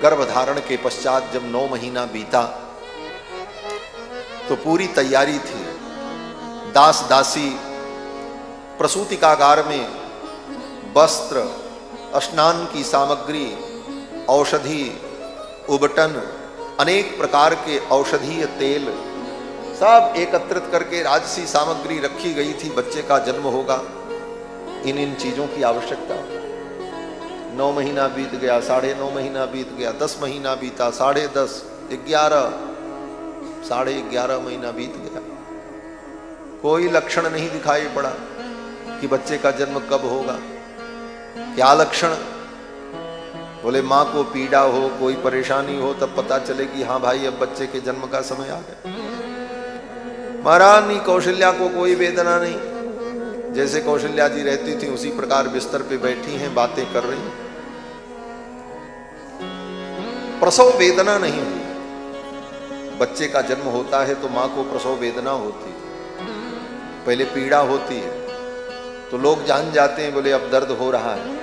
गर्भधारण के पश्चात जब 9 महीना बीता तो पूरी तैयारी थी। दास दासी प्रसूतिकागार में वस्त्र, स्नान की सामग्री, औषधि, उबटन, अनेक प्रकार के औषधीय तेल सब एकत्रित करके राजसी सामग्री रखी गई थी। बच्चे का जन्म होगा, इन चीजों की आवश्यकता। 9 महीना बीत गया, 9.5 महीना बीत गया, 10 महीना बीता, 10.5, 11, 11.5 महीना बीत गया। कोई लक्षण नहीं दिखाई पड़ा कि बच्चे का जन्म कब होगा। क्या लक्षण? बोले मां को पीड़ा हो, कोई परेशानी हो, तब पता चले कि हाँ भाई अब बच्चे के जन्म का समय आ गया। महारानी कौशल्या को कोई वेदना नहीं। जैसे कौशल्या जी रहती थी उसी प्रकार बिस्तर पे बैठी हैं, बातें कर रही हैं। प्रसव वेदना नहीं हुई। बच्चे का जन्म होता है तो मां को प्रसव वेदना होती है, पहले पीड़ा होती है, तो लोग जान जाते हैं, बोले अब दर्द हो रहा है,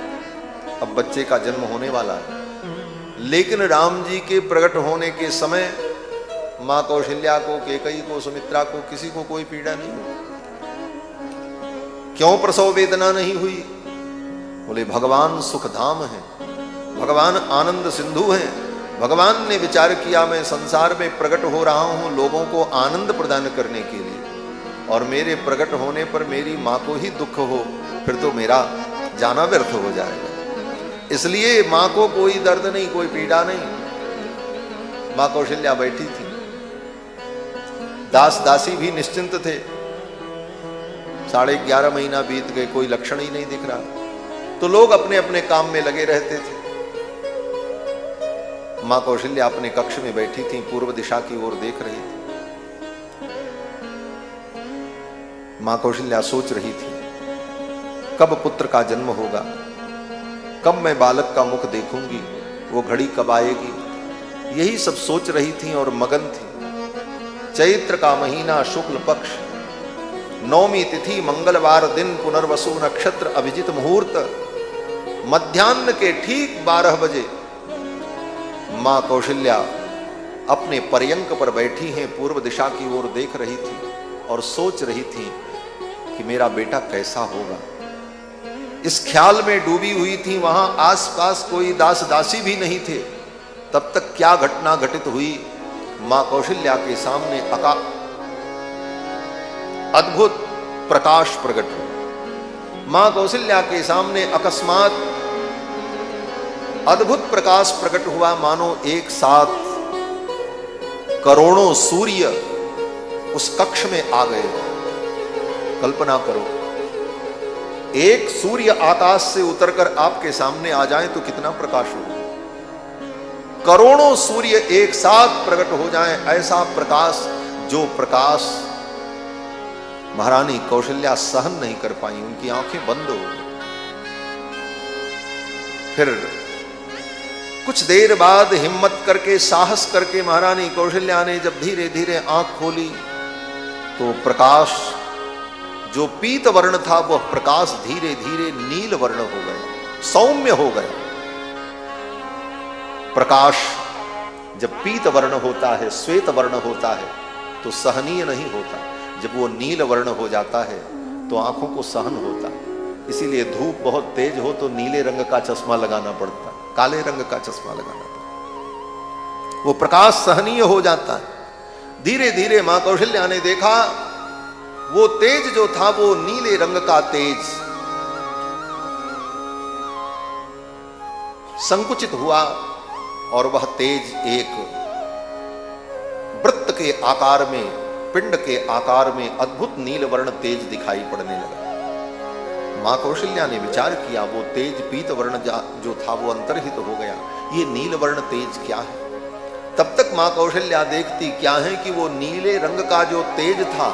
अब बच्चे का जन्म होने वाला है। लेकिन राम जी के प्रकट होने के समय मां कौशल्या को, कैकेयी को, सुमित्रा को, किसी को कोई पीड़ा नहीं हुई। क्यों प्रसव वेदना नहीं हुई? बोले भगवान सुखधाम है, भगवान आनंद सिंधु है। भगवान ने विचार किया मैं संसार में प्रकट हो रहा हूं लोगों को आनंद प्रदान करने के लिए, और मेरे प्रकट होने पर मेरी मां को ही दुख हो, फिर तो मेरा जाना व्यर्थ हो जाएगा। इसलिए मां को कोई दर्द नहीं, कोई पीड़ा नहीं। मां कौशल्या बैठी थी, दास दासी भी निश्चिंत थे। 11.5 महीना बीत गए, कोई लक्षण ही नहीं दिख रहा, तो लोग अपने अपने काम में लगे रहते थे। मां कौशल्या अपने कक्ष में बैठी थी, पूर्व दिशा की ओर देख रही थी। मां कौशल्या सोच रही थी कब पुत्र का जन्म होगा, कब मैं बालक का मुख देखूंगी, वो घड़ी कब आएगी। यही सब सोच रही थी और मगन थी। चैत्र का महीना, शुक्ल पक्ष, 9वीं तिथि, मंगलवार दिन, पुनर्वसु नक्षत्र, अभिजित मुहूर्त, मध्याह्न के ठीक 12 बजे मां कौशल्या अपने पर्यंक पर बैठी हैं, पूर्व दिशा की ओर देख रही थी और सोच रही थी कि मेरा बेटा कैसा होगा। इस ख्याल में डूबी हुई थी। वहां आसपास कोई दास दासी भी नहीं थे। तब तक क्या घटना घटित हुई, मां कौशल्या के सामने अद्भुत प्रकाश प्रकट हुआ। मां कौशल्या के सामने अकस्मात अद्भुत प्रकाश प्रकट हुआ, मानो एक साथ करोड़ों सूर्य उस कक्ष में आ गए। कल्पना करो, एक सूर्य आकाश से उतरकर आपके सामने आ जाए तो कितना प्रकाश होगा। करोड़ों सूर्य एक साथ प्रकट हो जाएं, ऐसा प्रकाश, जो प्रकाश महारानी कौशल्या सहन नहीं कर पाई, उनकी आंखें बंद हो गई। फिर कुछ देर बाद हिम्मत करके, साहस करके महारानी कौशल्या ने जब धीरे धीरे आंख खोली तो प्रकाश जो पीत वर्ण था वह प्रकाश धीरे धीरे नील वर्ण हो गया, सौम्य हो गया। प्रकाश जब पीत वर्ण होता है, श्वेत वर्ण होता है तो सहनीय नहीं होता। जब वो नील वर्ण हो जाता है तो आंखों को सहन होता। इसीलिए धूप बहुत तेज हो तो नीले रंग का चश्मा लगाना पड़ता, काले रंग का चश्मा लगाना पड़ता। वो प्रकाश सहनीय हो जाता है। धीरे धीरे मां कौशल्या ने देखा वो तेज जो था वो नीले रंग का तेज संकुचित हुआ और वह तेज एक वृत्त के आकार में, पिंड के आकार में अद्भुत नील वर्ण तेज दिखाई पड़ने लगा। मां कौशल्या ने विचार किया वो तेज पीत वर्ण जो था वो अंतर्हित हो गया, ये नील वर्ण तेज क्या है। तब तक मां कौशल्या देखती क्या है कि वो नीले रंग का जो तेज था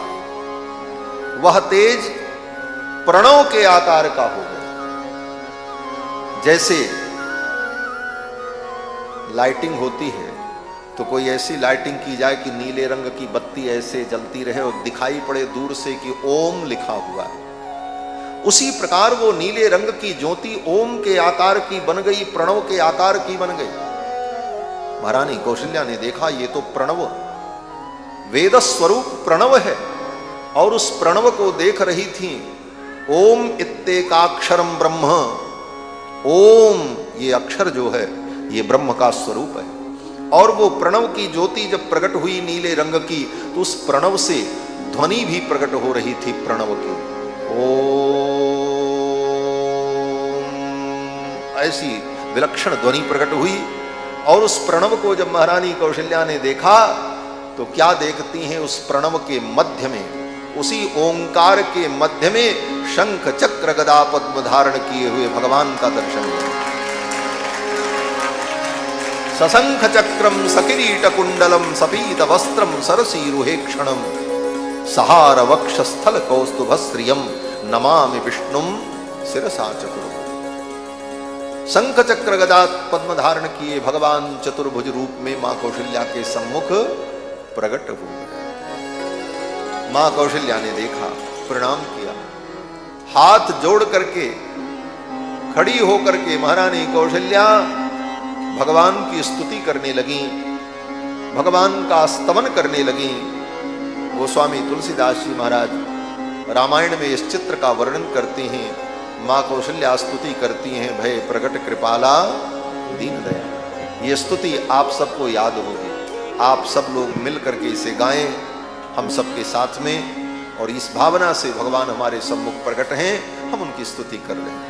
वह तेज प्रणव के आकार का हो गया। जैसे लाइटिंग होती है तो कोई ऐसी लाइटिंग की जाए कि नीले रंग की बत्ती ऐसे जलती रहे और दिखाई पड़े दूर से कि ओम लिखा हुआ है, उसी प्रकार वो नीले रंग की ज्योति ओम के आकार की बन गई, प्रणव के आकार की बन गई। महारानी कौशल्या ने देखा ये तो प्रणव, वेद स्वरूप प्रणव है, और उस प्रणव को देख रही थी। ओम इत्तेकाक्षरम ब्रह्म, ओम ये अक्षर जो है ये ब्रह्म का स्वरूप है। और वो प्रणव की ज्योति जब प्रकट हुई नीले रंग की, तो उस प्रणव से ध्वनि भी प्रकट हो रही थी प्रणव की। ओम ऐसी विलक्षण ध्वनि प्रकट हुई। और उस प्रणव को जब महारानी कौशल्या ने देखा तो क्या देखती हैं, उस प्रणव के मध्य में, उसी ओंकार के मध्य में शंख चक्र गदा पद्म धारण किए हुए भगवान का दर्शन हुआ। सशंख चक्रम सकिरीट कुंडलम सपीत वस्त्रम सरसीरुहे क्षणम सहार वक्षस्थल कौस्तुभ श्रियम नमामि विष्णुम शिरसा चतुर्भुज। शंख चक्र गदा पद्म धारण किए भगवान चतुर्भुज रूप में मां कौशल्या के सम्मुख प्रकट हुए। मां कौशल्या ने देखा, प्रणाम किया, हाथ जोड़ करके खड़ी होकर के महारानी कौशल्या भगवान की स्तुति करने लगी, भगवान का स्तवन करने लगी। गोस्वामी तुलसीदास जी महाराज रामायण में इस चित्र का वर्णन करते हैं। मां कौशल्या स्तुति करती हैं, भय प्रगट कृपाला दीन दया। ये स्तुति आप सबको याद होगी, आप सब लोग मिल करके इसे गाएं हम सबके साथ में, और इस भावना से भगवान हमारे सम्मुख प्रकट हैं, हम उनकी स्तुति कर रहे हैं।